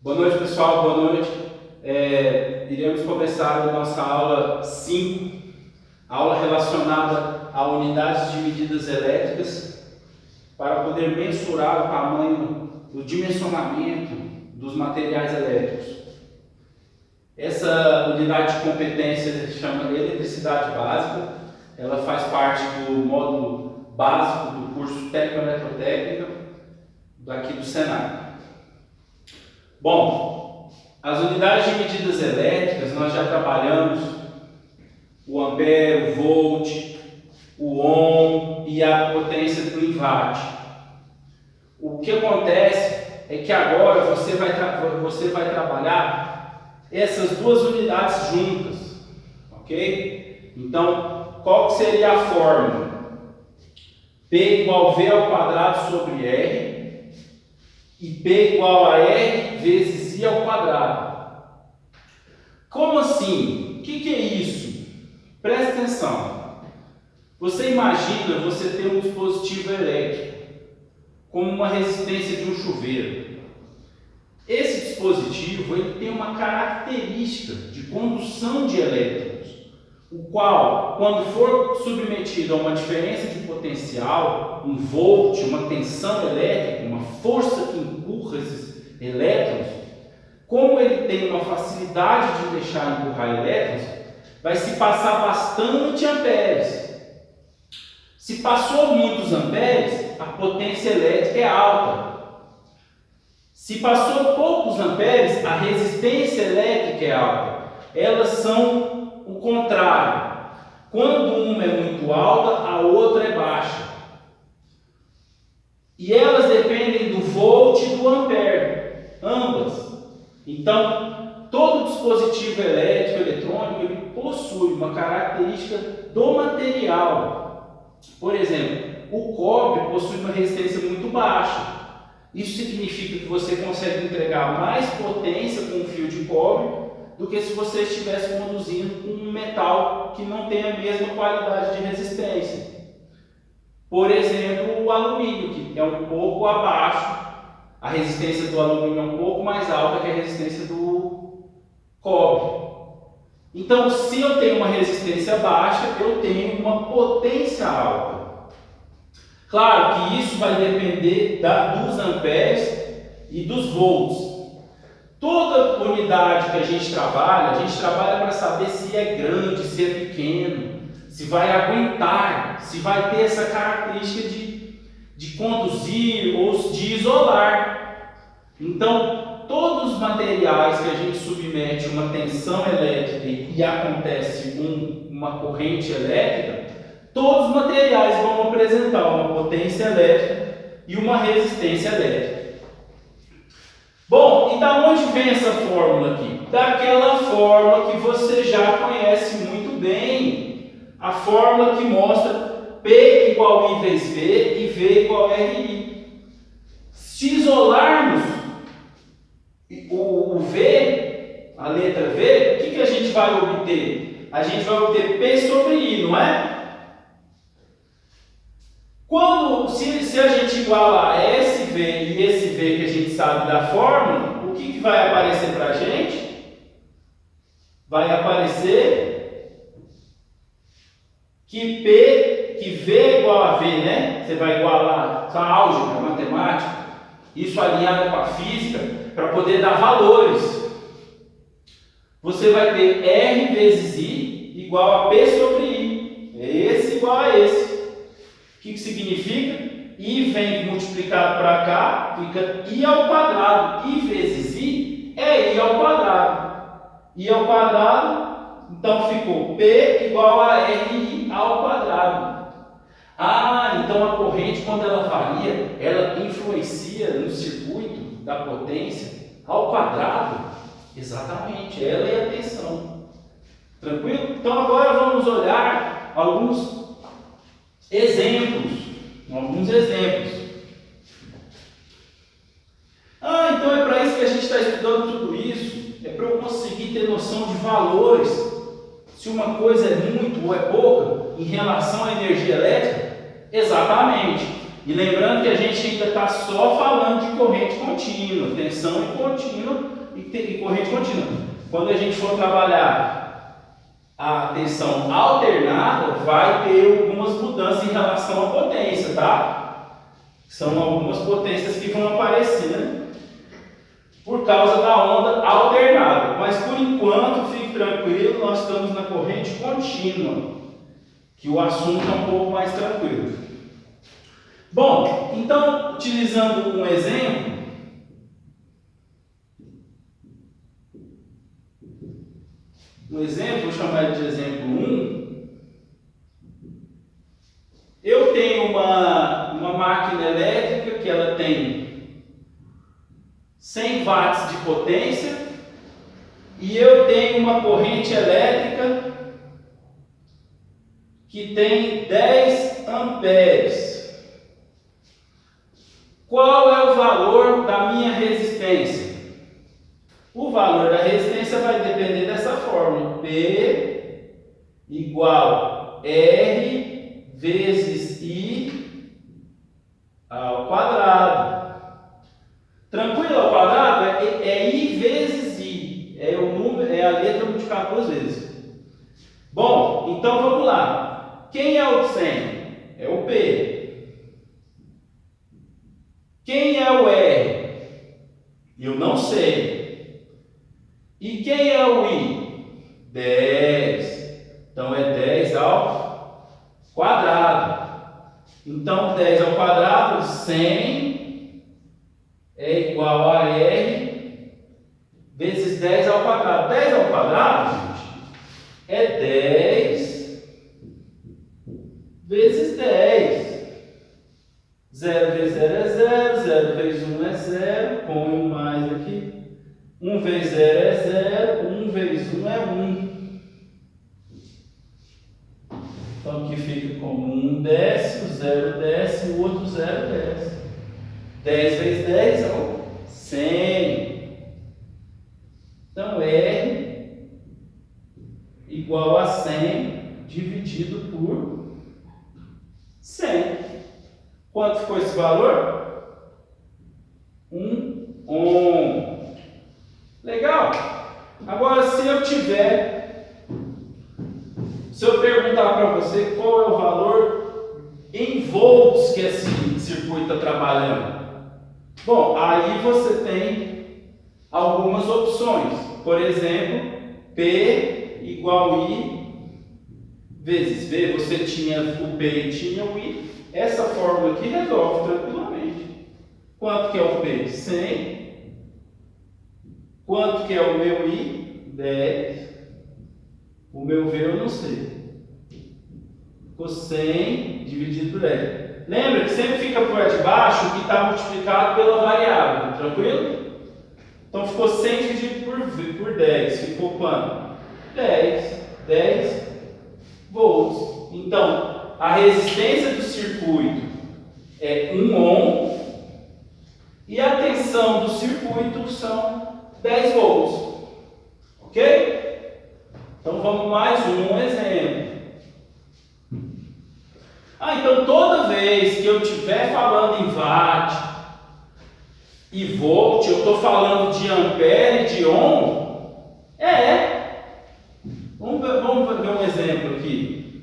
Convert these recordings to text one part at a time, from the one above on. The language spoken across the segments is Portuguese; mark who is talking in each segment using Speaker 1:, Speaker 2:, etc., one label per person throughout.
Speaker 1: Boa noite, pessoal, boa noite. Iremos começar a nossa aula 5, aula relacionada a unidades de medidas elétricas, para poder mensurar o tamanho, o dimensionamento dos materiais elétricos. Essa unidade de competência se chama eletricidade básica, ela faz parte do módulo básico do curso Técnico-Eletrotécnica daqui do Senai. Bom, as unidades de medidas elétricas nós já trabalhamos o ampere, o volt, o ohm e a potência do watt. O que acontece é que agora você vai trabalhar essas duas unidades juntas, ok? Então, qual que seria a fórmula? P igual V ao quadrado sobre R e P igual a R vezes I ao quadrado. Como assim? O que é isso? Presta atenção. Você imagina você ter um dispositivo elétrico, como uma resistência de um chuveiro. Esse dispositivo ele tem uma característica de condução de elétrons, o qual, quando for submetido a uma diferença de potencial, um volt, uma tensão elétrica, uma força que empurra esses elétrons, como ele tem uma facilidade de deixar empurrar elétrons, vai se passar bastante amperes. Se passou muitos amperes, a potência elétrica é alta. Se passou poucos amperes, a resistência elétrica é alta. Elas são o contrário. Quando uma é muito alta, a outra é baixa. E elas dependem do volt e do ampere, ambas. Então, todo dispositivo elétrico, eletrônico, ele possui uma característica do material. Por exemplo, o cobre possui uma resistência muito baixa. Isso significa que você consegue entregar mais potência com um fio de cobre do que se você estivesse conduzindo um metal que não tem a mesma qualidade de resistência. Por exemplo, o alumínio, que é um pouco abaixo, a resistência do alumínio é um pouco mais alta que a resistência do cobre. Então, se eu tenho uma resistência baixa, eu tenho uma potência alta. Claro que isso vai depender dos amperes e dos volts. Toda unidade que a gente trabalha para saber se é grande, se é pequeno, se vai aguentar, se vai ter essa característica de conduzir ou de isolar. Então, todos os materiais que a gente submete uma tensão elétrica e acontece uma corrente elétrica, todos os materiais vão apresentar uma potência elétrica e uma resistência elétrica. Bom, e da onde vem essa fórmula aqui? Daquela fórmula que você já conhece muito bem. A fórmula que mostra P igual a I vezes V e V igual a RI. Se isolarmos o V, a letra V, o que a gente vai obter? A gente vai obter P sobre I, não é? Se a gente igualar esse V e esse V que a gente sabe da fórmula, o que vai aparecer para a gente? Vai aparecer que V é igual a V, né? Você vai igualar com a álgebra, a matemática, isso alinhado com a física, para poder dar valores. Você vai ter R vezes I igual a P sobre I. Esse igual a esse. O que significa? I vem multiplicado para cá, fica I ao quadrado. I vezes I é I ao quadrado. I ao quadrado, então ficou P igual a RI ao quadrado. Então a corrente, quando ela varia, ela influencia no circuito da potência ao quadrado? Exatamente, ela é a tensão. Tranquilo? Então agora vamos olhar alguns exemplos. Então é para isso que a gente está estudando tudo isso. É para eu conseguir ter noção de valores. Se uma coisa é muito ou é pouca em relação à energia elétrica. Exatamente. E lembrando que a gente ainda está só falando de corrente contínua, tensão e contínua e corrente contínua. Quando a gente for trabalhar a tensão alternada, vai ter algumas mudanças em relação à potência, tá? São algumas potências que vão aparecendo por causa da onda alternada. Mas por enquanto, fique tranquilo, nós estamos na corrente contínua, que o assunto é um pouco mais tranquilo. Bom, então, utilizando um exemplo, vou chamar ele de exemplo 1. Eu tenho uma máquina elétrica que ela tem 100 watts de potência e eu tenho uma corrente elétrica que tem 10 amperes. Qual é o valor da minha resistência? O valor da resistência vai depender dessa fórmula. P igual R vezes I ao quadrado. Tranquilo ao quadrado? É I vezes I. É o número, é a letra multiplicada 2 vezes. Bom, então vamos lá. Quem é o 100? É o P. Quem é o R? Eu não sei. E quem é o I? 10. Então é 10 ao quadrado. Então 10 ao quadrado, 100 é igual a R vezes 10 ao quadrado. 10 ao quadrado, gente, é 10 vezes 10. 0 vezes 0 é 0, 0 vezes 1 é 0, põe um mais aqui. 1 vezes 0 é 0, 1 vezes 1 é 1. Então aqui fica como 1 desce, o 0 desce e o outro 0 desce. 10 vezes 10 é 100. Então R igual a 100 dividido por 100. Quanto ficou esse valor? 1 ohm. Legal? Agora, se eu perguntar para você qual é o valor em volts que esse circuito está trabalhando, bom, aí você tem algumas opções. Por exemplo, P igual I vezes V. Você tinha o P e tinha o I. Essa fórmula aqui resolve tranquilamente. Quanto que é o P? 100. Quanto que é o meu I? 10. O meu V eu não sei. Ficou 100 dividido por 10. Lembra que sempre fica por de baixo o que está multiplicado pela variável. Tranquilo? Então ficou 100 dividido por 10. Ficou quanto? 10 volts. Então, a resistência do circuito é 1 ohm e a tensão do circuito são 10 volts. Ok? Então vamos mais um exemplo. Então toda vez que eu estiver falando em watt e volt, eu estou falando de ampere e de ohm? Vamos ver um exemplo aqui.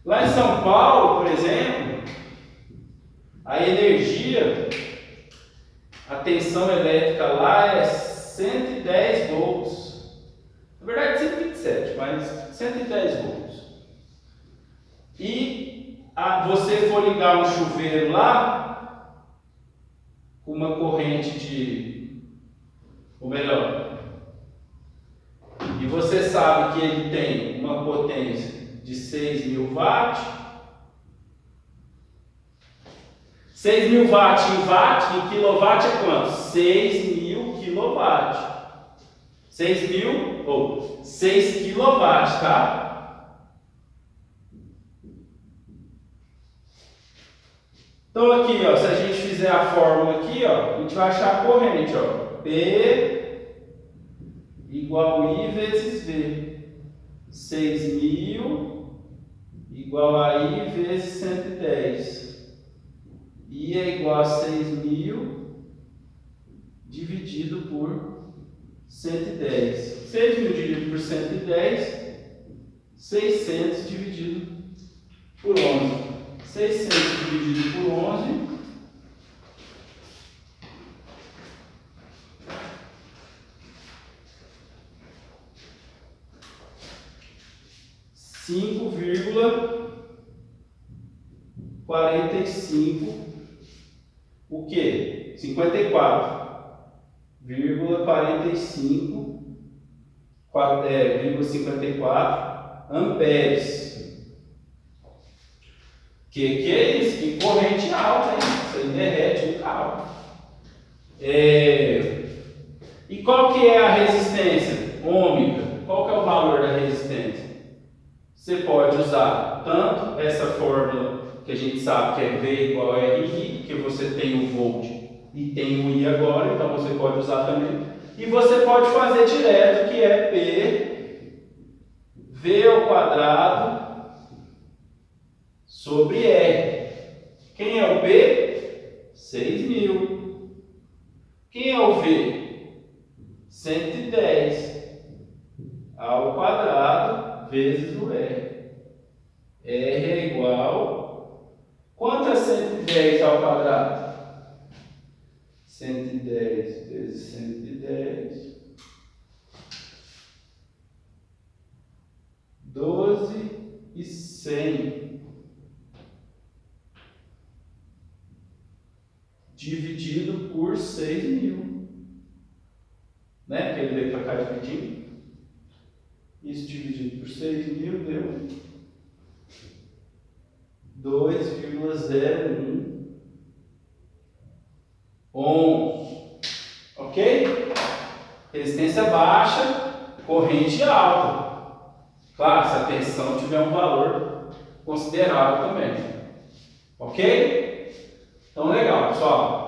Speaker 1: Lá em São Paulo, por exemplo, a energia, a tensão elétrica lá é 110 volts. Na verdade, 127, mas 110 volts. E você for ligar um chuveiro lá, com uma corrente ou melhor, e você sabe que ele tem uma potência de 6.000 watts. 6.000 watts em quilowatt é quanto? 6.000 quilowatts. 6.000 ou 6 quilowatts, tá? Então aqui, ó, se a gente fizer a fórmula aqui, ó, a gente vai achar a corrente, ó. P igual I vezes V. 6.000 igual a I vezes 110. I é igual a 6.000 dividido por 110. 6.000 dividido por 110, 600 dividido por 11. 600 dividido por 11 5,45 o quê? 54,45 amperes. Que é isso? Que corrente alta, hein? Isso aí derrete o carro. E qual que é a resistência ômica? Qual que é o valor da resistência? Você pode usar tanto essa fórmula que a gente sabe que é V igual a RI, que você tem o volt e tem o I agora, então você pode usar também. E você pode fazer direto, que é P V ao quadrado sobre R. Quem é o P? 6.000. Quem é o V? 110 ao quadrado vezes o R. R é igual... Quanto é 110 ao quadrado? 110 vezes 110... 12.100 dividido por 6.000, né? Que ele veio para cá dividindo. Isso dividido por 6.000 deu 2,01 ohms. Ok? Resistência baixa, corrente alta. Claro, se a tensão tiver um valor considerável também. Ok? Então, legal, pessoal.